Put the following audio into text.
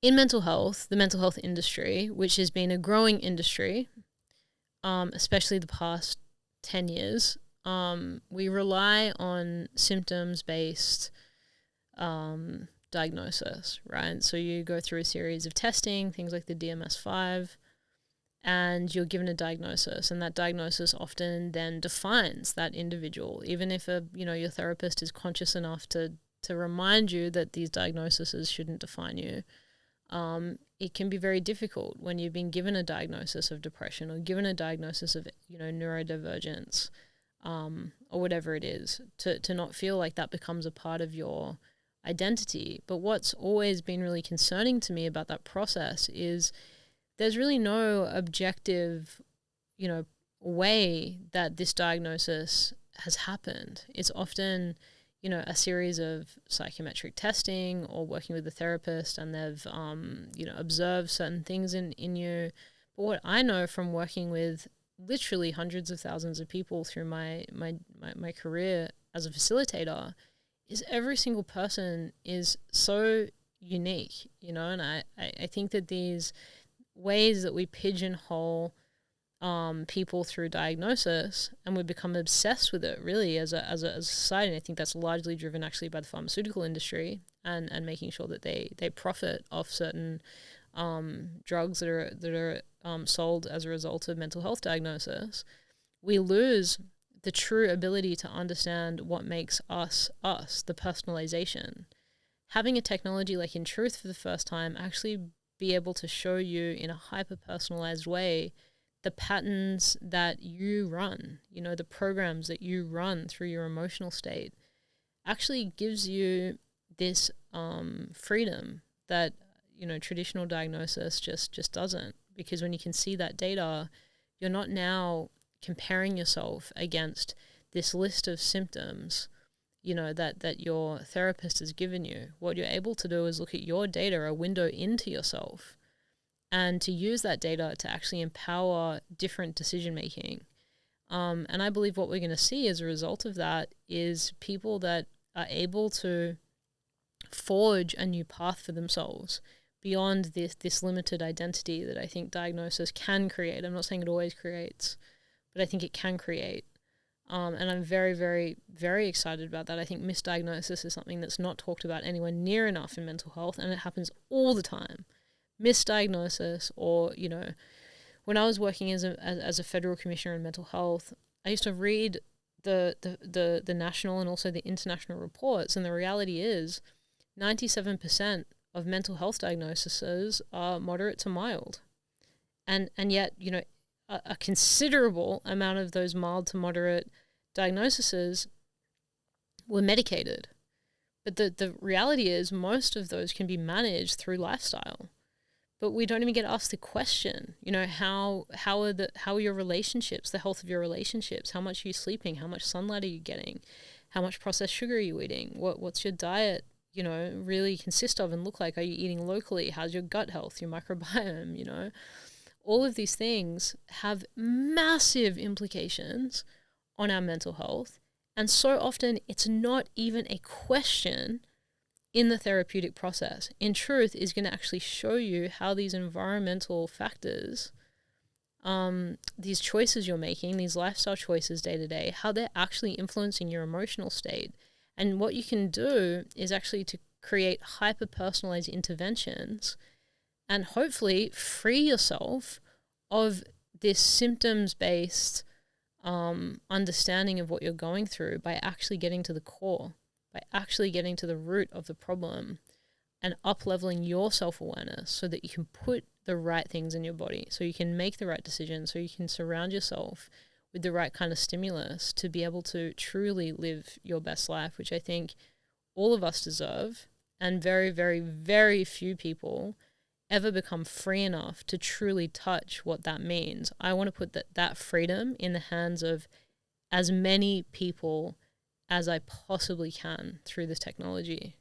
in mental health, the mental health industry, which has been a growing industry, especially the past 10 years, we rely on symptoms-based diagnosis, right? So you go through a series of testing, things like the DMS-5, and you're given a diagnosis, and that diagnosis often then defines that individual, even if your therapist is conscious enough to remind you that these diagnoses shouldn't define you. It can be very difficult when you've been given a diagnosis of depression or given a diagnosis of neurodivergence, or whatever it is, to not feel like that becomes a part of your identity. But what's always been really concerning to me about that process is there's really no objective, way that this diagnosis has happened. It's often, a series of psychometric testing or working with a therapist, and they've, observed certain things in you. But what I know from working with literally hundreds of thousands of people through my career as a facilitator is every single person is so unique, and I think that these ways that we pigeonhole people through diagnosis, and we become obsessed with it really as a society. And I think that's largely driven actually by the pharmaceutical industry and making sure that they profit off certain drugs that are sold as a result of mental health diagnosis. We lose the true ability to understand what makes us, the personalization. Having a technology like inTruth for the first time actually be able to show you in a hyper-personalized way the patterns that you run, the programs that you run through your emotional state, actually gives you this freedom that, traditional diagnosis just doesn't. Because when you can see that data, you're not now comparing yourself against this list of symptoms, that your therapist has given you. What you're able to do is look at your data, a window into yourself, and to use that data to actually empower different decision making. And I believe what we're going to see as a result of that is people that are able to forge a new path for themselves beyond this limited identity that I think diagnosis can create. I'm not saying it always creates, but I think it can create. And I'm very, very, very excited about that. I think misdiagnosis is something that's not talked about anywhere near enough in mental health, and it happens all the time. Misdiagnosis, or, when I was working as a federal commissioner in mental health, I used to read the national and also the international reports, and the reality is 97% of mental health diagnoses are moderate to mild. And yet, a considerable amount of those mild to moderate diagnoses were medicated. But the reality is most of those can be managed through lifestyle. But we don't even get asked the question, how are your relationships, the health of your relationships? How much are you sleeping? How much sunlight are you getting? How much processed sugar are you eating? What's your diet, really consist of and look like? Are you eating locally? How's your gut health, your microbiome, All of these things have massive implications on our mental health. And so often it's not even a question in the therapeutic process. inTruth is going to actually show you how these environmental factors, these choices you're making, these lifestyle choices day to day, how they're actually influencing your emotional state. And what you can do is actually to create hyper-personalized interventions and hopefully free yourself of this symptoms-based understanding of what you're going through by actually getting to the core, by actually getting to the root of the problem and up-leveling your self-awareness so that you can put the right things in your body, so you can make the right decisions, so you can surround yourself with the right kind of stimulus to be able to truly live your best life, which I think all of us deserve, and very, very, very few people ever become free enough to truly touch what that means. I want to put that freedom in the hands of as many people as I possibly can through this technology.